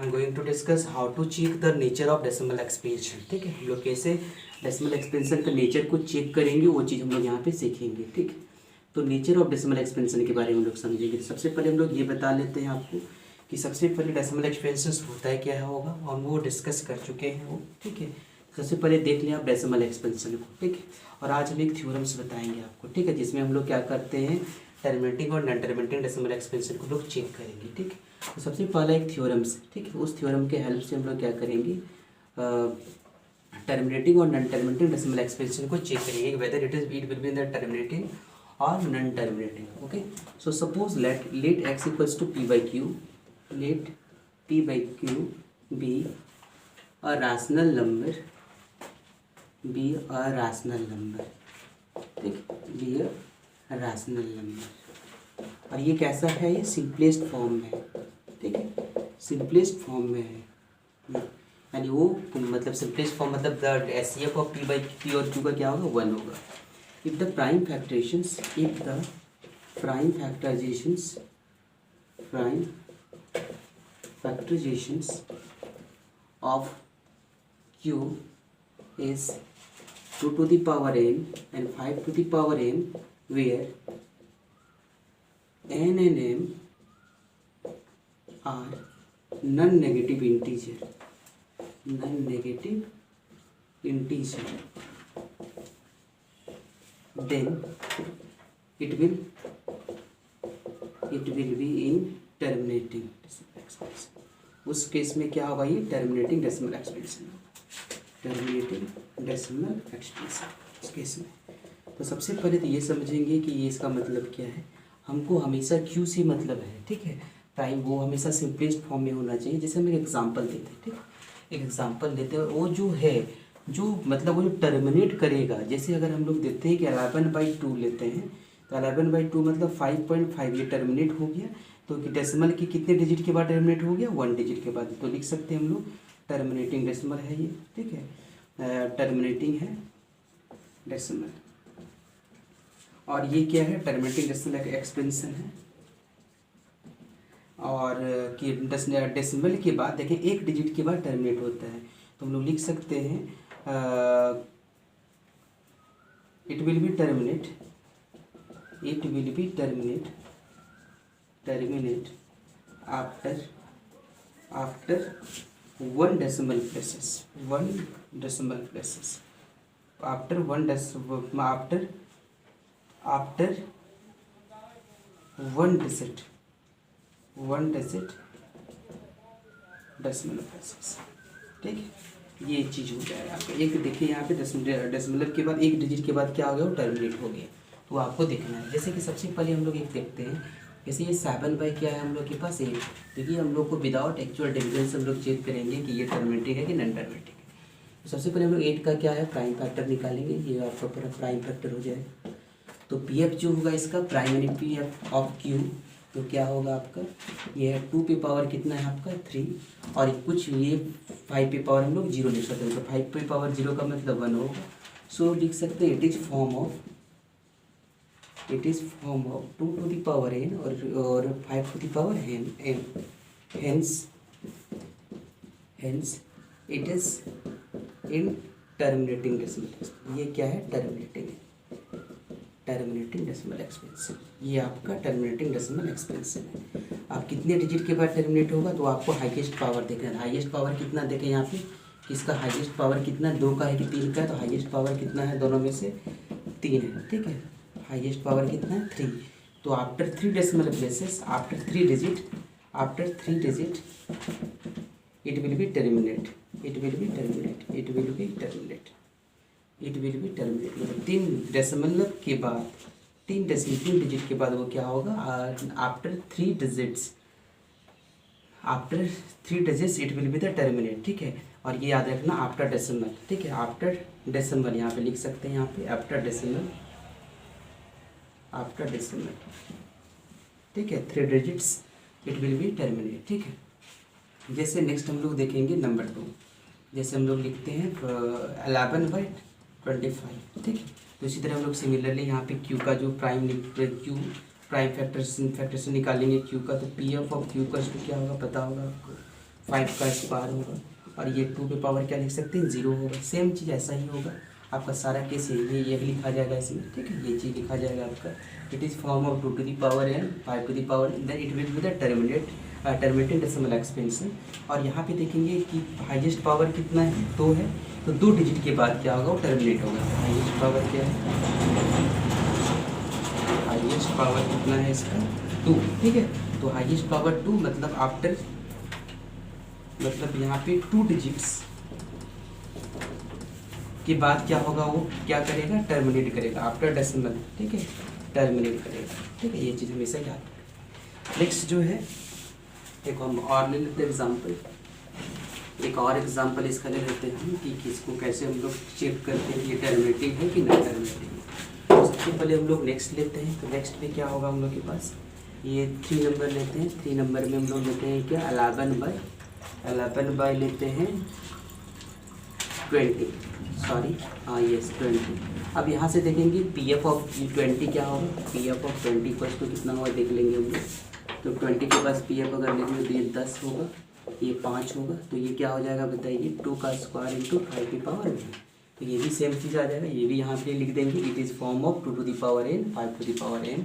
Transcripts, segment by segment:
I am going to discuss how to check the nature of decimal expansion. ठीक है, हम लोग कैसे डेसिमल एक्सपेंशन का नेचर को चेक करेंगे वो चीज़ हम लोग यहाँ पे सीखेंगे। ठीक है, तो नेचर ऑफ डेसिमल एक्सपेंशन के बारे में हम लोग समझेंगे। तो सबसे पहले हम लोग ये बता लेते हैं आपको कि सबसे पहले डेसिमल एक्सपेंशन होता है क्या होगा, और वो डिस्कस कर चुके हैं वो। ठीक है, सबसे पहले देख लें आप डेसिमल एक्सपेंशन को। ठीक है, और आज हम एक थ्योरम्स बताएंगे आपको। ठीक है, जिसमें हम लोग क्या करते हैं, टर्मिनेटिंग और नॉन टर्मिनेटिंग डेसिमल एक्सपेंशन को लोग चेक करेंगे। ठीक है, तो सबसे पहला एक थ्योरम्स। ठीक है, उस थ्योरम के हेल्प से हम लोग क्या करेंगे, टर्मिनेटिंग और नॉन टर्मिनेटिंग डेसिमल एक्सपेंशन को चेक करेंगे whether it will be in the terminating और non terminating. Okay, so suppose let x equals to p by q, let p by q be a rational number, be a rational number. ठीक, be a rational number, और ये कैसा है, ये simplest form में है। ठीक है, सिंपलेस्ट फॉर्म में है, यानी वो मतलब सिंपलेस्ट फॉर्म मतलब the HCF of P by P और क्यू का क्या होगा, 1 होगा। If the prime factorisations, if the prime factorisations of Q is 2 to the power n and 5 to the power n, where n and m are non-negative integer, then it will be in terminating decimal expression। उस case में क्या होगा, ये terminating decimal expansion, terminating decimal expansion उस case में। तो सबसे पहले तो ये समझेंगे कि ये इसका मतलब क्या है। हमको हमेशा क्यू से मतलब है। ठीक है, प्राइम वो हमेशा सिंपलेस्ट फॉर्म में होना चाहिए। जैसे हम एक एग्जांपल देते हैं। ठीक, एक एग्जांपल देते हैं, वो जो है जो मतलब वो जो टर्मिनेट करेगा, जैसे अगर हम लोग देते हैं कि 11/2 लेते हैं, तो 11/2 मतलब 5.5, ये टर्मिनेट हो गया। तो डेसिमल की कितने डिजिट के बाद टर्मिनेट हो गया, 1 डिजिट के बाद। तो लिख सकते हैं हम लोग टर्मिनेटिंग डेसिमल है ये। ठीक है, टर्मिनेटिंग है डेसिमल, और ये क्या है, टर्मिनेटिंग डेसिमल एक्सपेंशन है। और कि डेसिमल के बाद देखें 1 डिजिट के बाद टर्मिनेट होता है, तो हम लोग लिख सकते हैं it will B terminate after 1 decimal places, 1 decimal places, after 1 digit decimal places। ठीक है, ये चीज़ हो जाएगा आपका। एक देखिए यहाँ पे डेसिमल के बाद 1 डिजिट के बाद क्या हो गया, वो टर्मिनेट हो गया। तो आपको देखना है, जैसे कि सबसे पहले हम लोग एक देखते हैं, जैसे ये 7 बाई क्या है हम लोग के पास 8। देखिए हम लोग को विदाउट एक्चुअल डिविजन हम लोग चेक करेंगे कि ये टर्मिनेटिंग है कि नॉन टर्मिनेटिंग है। तो सबसे पहले हम लोग 8 का क्या है, प्राइम फैक्टर निकालेंगे। ये आपका पूरा प्राइम फैक्टर हो जाएगा। तो पी एफ जो होगा इसका primary P F of Q, तो क्या होगा आपका, ये है 2 पे पावर कितना है आपका 3, और कुछ ये 5 पे पावर हम लोग 0 लिख सकते हैं। तो 5 पे पावर 0 का मतलब 1 होगा। सो लिख सकते हैं it is form of 2 to the power n और 5 to the power m, hence it is in terminating decimal। ये क्या है, टर्मिनेटिंग डेसिमल एक्सपेंशन। ये आपका टर्मिनेटिंग डेसिमल एक्सपेंशन है। आप कितने डिजिट के बाद टर्मिनेट होगा, तो आपको हाईएस्ट पावर देखना है। हाईएस्ट पावर कितना देखें यहाँ पे, किसका हाईएस्ट पावर कितना, 2 का है कि 3 का है, तो हाईएस्ट पावर कितना है, दोनों में से 3 है। ठीक है, हाईएस्ट पावर कितना है, 3। तो after 3 decimal places, after 3 digit it will B terminate, मतलब 3 डेसिमल के बाद 3 डिजिट के बाद वो क्या होगा, after 3 digits it will be the terminate. ठीक है, और ये याद रखना आफ्टर डेसिमल। ठीक है, आफ्टर डेसिमल यहाँ पे लिख सकते हैं, यहाँ पे आफ्टर डेसिमल। ठीक है, 3 digits it will B terminate. ठीक है, जैसे नेक्स्ट हम लोग देखेंगे नंबर 2। जैसे हम लोग लिखते हैं 11/25। ठीक है, तो इसी तरह हम लोग सिमिलरली यहाँ पे क्यू का जो प्राइम फैक्टर से निकालेंगे क्यू का। तो पी एफ ऑफ क्यू का क्या होगा, पता होगा आपको, 5 का स्क्वायर होगा, और ये 2 पे पावर क्या लिख सकते हैं 0 होगा। सेम चीज़ ऐसा ही होगा आपका सारा केस, ये भी लिखा जाएगा इसमें, ठीक है, ये चीज़ लिखा जाएगा आपका। It is form of 2 to the power n 5 to the power, then it will be the terminating decimal expansion. और यहाँ पे देखेंगे कि हाईएस्ट पावर कितना है 2 है, तो 2 डिजिट के बाद क्या होगा वो टर्मिनेट होगा। हाईएस्ट पावर क्या है, हाईएस्ट पावर कितना है इसका 2, ठीक है। तो हाईएस्ट पावर 2 मतलब आफ्टर, मतलब यहाँ पे 2 डिजिट्स के बाद क्या होगा वो क्या करेगा टर्मिनेट करेगा आफ्टर डेसिमल, ठीक है, टर्मिनेट करेगा, ठीक है। ये चीज़ हमेशा याद रखें। नेक्स्ट जो है देखो हम और ले लेते हैं एग्जाम्पल, एक और एग्जाम्पल इसका ले लेते हैं हम कि किसको कैसे हम लोग चेक करते हैं ये टर्मिनेटिंग है कि नॉन टर्मिनेटिंग है। तो सबसे पहले हम लोग नेक्स्ट लेते हैं, तो नेक्स्ट में क्या होगा हम लोग के पास, ये 3 नंबर लेते हैं। 3 नंबर में हम लोग लेते हैं क्या 11 बाई लेते हैं 20, सॉरी हाँ यस 20। अब यहाँ से देखेंगे पी एफ ऑफ 20 क्या होगा, पी एफ ऑफ 20 फर्स्ट तो कितना होगा देख लेंगे हम लोग। तो 20 के पास पी एफ अगर लिखेंगे तो ये 10 होगा, ये 5 होगा, तो ये क्या हो जाएगा बताइए 2 का स्क्वायर इंटू 5 की पावर n। तो ये भी सेम चीज़ आ जाएगा, ये भी यहाँ पे लिख देंगे it is form of 2 to the power n 5 to the power n।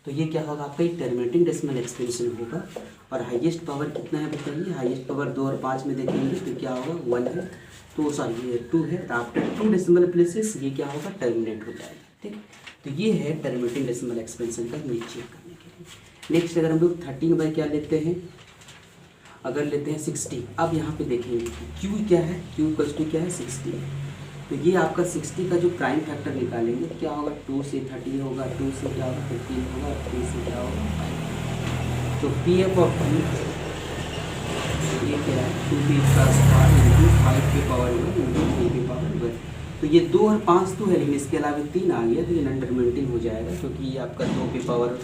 तो ये क्या होगा आपका एक टर्मिनेटिंग डेसिमल एक्सपेंशन होगा। और हाईएस्ट पावर कितना है बताइए, हाईएस्ट पावर 2 और 5 में देखेंगे तो क्या होगा 1 है, तो सॉरी ये 2 है, तो आफ्टर 2 डेसिमल प्लेसेस ये क्या होगा टर्मिनेट हो जाएगा, ठीक। तो ये है टर्मिनेटिंग डेसिमल एक्सपेंशन का चेक करने के लिए। नेक्स्ट अगर हम लोग 13 बाई क्या लेते हैं, अगर लेते हैं 60। अब यहाँ पे देखेंगे Q क्या है, Q इक्वल्स टू क्या है 60। तो ये आपका 60 का जो प्राइम फैक्टर निकालेंगे क्या होगा 2 से 30 होगा, 2 से क्या होगा 15 होगा, 3 से क्या होगा 5। तो पी एफ ऑफ ये क्या है 2 का स्क्वायर इंटू 5 की पावर 1 इंटू 3 की पावर 1। तो ये 2 और 5 तो है, लेकिन इसके अलावा 3 आ गया तो ये नॉन टर्मिनेटिंग हो जाएगा, क्योंकि ये आपका 2 की पावर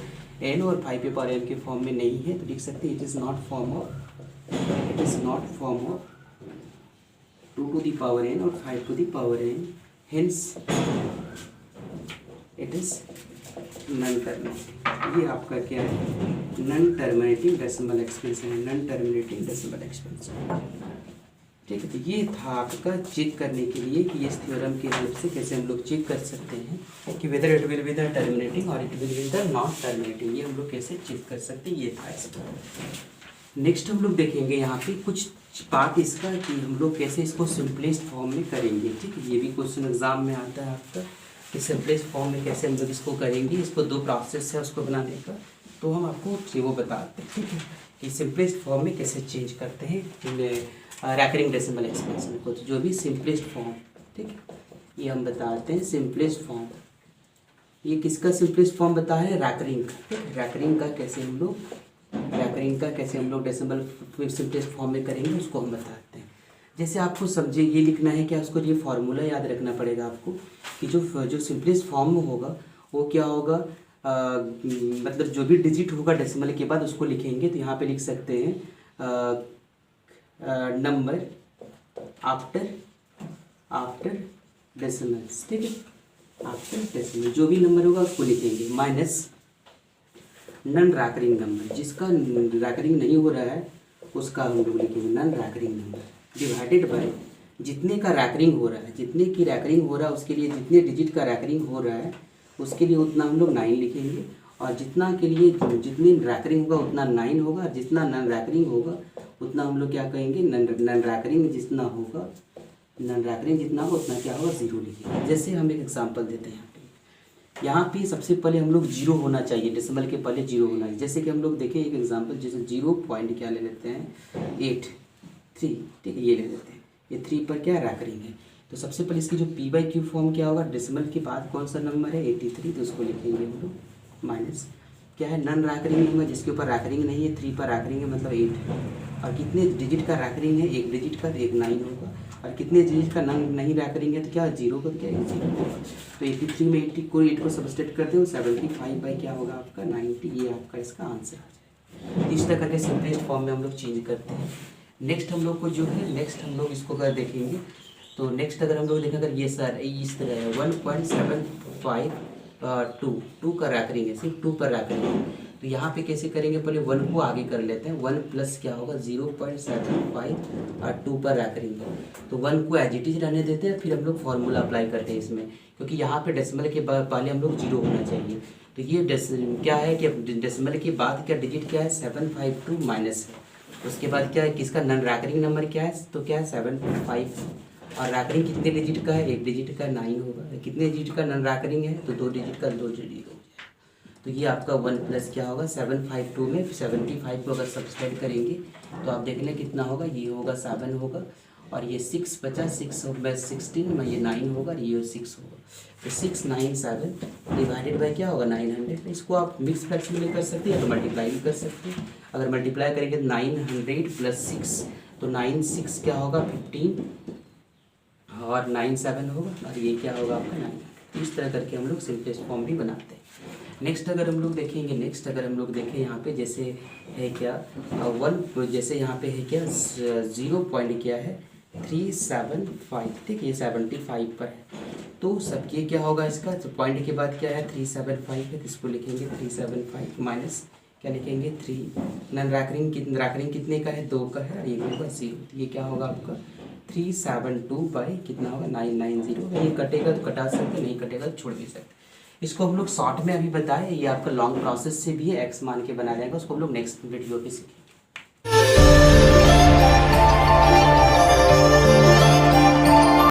n और 5 की पावर n के फॉर्म में नहीं है। तो लिख सकते हैं it is not form of 2 to the power n और 5 to the power n, hence it is non terminating। ये आपका क्या है नॉन टर्मिनेटिंग डेसिमल एक्सपेंशन है, नॉन टर्मिनेटिंग डेसिमल एक्सपेंशन, ठीक है। तो ये था आपका चेक करने के लिए कि इस थ्योरम के हेल्प से कैसे हम लोग चेक कर सकते हैं कि whether it will be the terminating और it will be the not terminating, ये हम लोग कैसे चेक कर सकते हैं, ये था इसका। नेक्स्ट हम लोग देखेंगे यहाँ पे कुछ पार्ट इसका कि हम लोग कैसे इसको सिंपलेस्ट फॉर्म में करेंगे, ठीक है। ये भी क्वेश्चन एग्जाम में आता है आपका कि सिंपलेस्ट फॉर्म में कैसे हम लोग इसको करेंगे, इसको 2 प्रोसेस है उसको बनाने का, तो हम आपको वो बताते हैं, ठीक है, कि सिंपलेस्ट फॉर्म में कैसे चेंज करते हैं रैकरिंग डेसिमल एक्सपेंशन को। तो जो भी सिंपलेस्ट फॉर्म, ठीक है, ये हम बताते हैं सिंपलेस्ट फॉर्म। ये किसका सिंपलेस्ट फॉर्म बता है रैकरिंग का, रैकरिंग का कैसे हम लोग डेसिमल सिंपलेस्ट फॉर्म में करेंगे उसको हम बताते हैं। जैसे आपको समझे ये लिखना है कि उसको ये फार्मूला याद रखना पड़ेगा आपको कि जो सिंपलेस्ट फॉर्म में होगा वो क्या होगा, मतलब जो भी डिजिट होगा डेसिमल के बाद उसको लिखेंगे। तो यहाँ पे लिख सकते हैं नंबर आफ्टर डेसिमल्स, ठीक है, आफ्टर डेसिमल जो भी नंबर होगा उसको लिखेंगे, माइनस नॉन रैकरिंग नंबर, जिसका रैकरिंग नहीं हो रहा है उसका हम लोग लिखेंगे non recurring number, divided by जितने का रैकरिंग हो रहा है, जितने की रैकरिंग हो रहा है उसके लिए जितने डिजिट का रैकरिंग हो रहा है उसके लिए उतना हम लोग 9 लिखेंगे, और जितना के लिए जितनी रैकरिंग होगा उतना 9 होगा, और जितना नॉन रैकरिंग होगा उतना हम लोग क्या कहेंगे नॉन रैकरिंग जितना होगा, नॉन रैकरिंग जितना होगा उतना क्या होगा 0 लिखेंगे। जैसे हम एक एग्जाम्पल देते हैं यहाँ पे सबसे पहले हम लोग 0 होना चाहिए, डेसिमल के पहले 0 होना चाहिए। जैसे कि हम लोग देखें एक एग्जांपल, जैसे 0 पॉइंट क्या ले लेते हैं 83, ठीक है, ये ले लेते हैं, ये 3 पर क्या रैकरिंग है। तो सबसे पहले इसकी जो p/q फॉर्म क्या होगा, डेसिमल के बाद कौन सा नंबर है 83, तो उसको लिखेंगे हम लोग माइनस क्या है नॉन रैकरिंग नंबर जिसके ऊपर रैकरिंग नहीं है, 3 पर रैकरिंग है मतलब 8 है, और कितने डिजिट का रैकरिंग है, 1 डिजिट का, तो 1 9 होगा, और कितने डिजिट का नहीं रैकरिंग है तो क्या 0 का, तो क्या 0 होगा। तो 83 में 80 को 8 को सब्सट्रैक्ट करते हो 75 बाई क्या होगा आपका 90, ये आपका इसका आंसर आ जाएगा। इस तरह करके सिंपलेस्ट फॉर्म में हम लोग चेंज करते हैं। नेक्स्ट हम लोग को जो है नेक्स्ट हम लोग इसको अगर देखेंगे तो नेक्स्ट अगर हम लोग देखें अगर ये सर इस तरह है 1.752 का रैकरिंग है, सिर्फ 2 पर रैकरिंग है, तो यहाँ पे कैसे करेंगे, पहले 1 को आगे कर लेते हैं। 1 प्लस क्या होगा 0.75 और 2 पर रख करेंगे, तो 1 को एज इट इज रहने देते हैं। फिर हम लोग फॉर्मूला अप्लाई करते हैं इसमें, क्योंकि यहाँ पे डेसिमल के पहले हम लोग 0 होना चाहिए। तो ये क्या है कि डेसिमल के बाद क्या डिजिट क्या है 752 माइनस है, उसके बाद क्या है किसका नॉन रैकरिंग नंबर क्या है, तो क्या है 7.5, और रैकरिंग कितने डिजिट का है, 1 डिजिट का 9 होगा। कितने डिजिट का नॉन रैकरिंग है, तो 2 डिजिट का 2 डिजिट हो जाएगा। तो ये आपका 1 प्लस क्या होगा 752 में 75 को अगर सब्सट्रैक्ट करेंगे तो आप देख लें कितना होगा, ये होगा 7 होगा, और ये 6 बचा, 6 में 16 में ये 9 होगा, और ये 6 होगा। तो 697 डिवाइडेड बाई क्या होगा 900। इसको आप मिक्स फ्रैक्शन में कर सकते हैं या तो मल्टीप्लाई भी कर सकते हैं। अगर मल्टीप्लाई करेंगे 900 प्लस 6 तो 9 6 क्या होगा 15, और 9 7 होगा, और ये क्या होगा आपका 9। इस तरह करके हम लोग सिंपलेस्ट फॉर्म भी बनाते हैं। नेक्स्ट अगर हम लोग देखें यहाँ पे जैसे है क्या 1, जैसे यहाँ पे है क्या 0 पॉइंट क्या है 375, ठीक है, ये 75 पर है। तो सब ये क्या होगा इसका, तो पॉइंट के बाद क्या है 375 है, तो इसको लिखेंगे 375 माइनस क्या लिखेंगे 3। नॉन रैकरिंग कितने का है 2 का है, और ये होगा 0। तो ये क्या होगा आपका 372 बाई कितना होगा 990। ये कटेगा तो कटा सकते, नहीं कटेगा तो छोड़ भी सकते। इसको हम लोग शॉर्ट में अभी बताएं, ये आपका लॉन्ग प्रोसेस से भी है, एक्स मान के बना जाएगा, उसको हम लोग नेक्स्ट वीडियो पे सीखेंगे।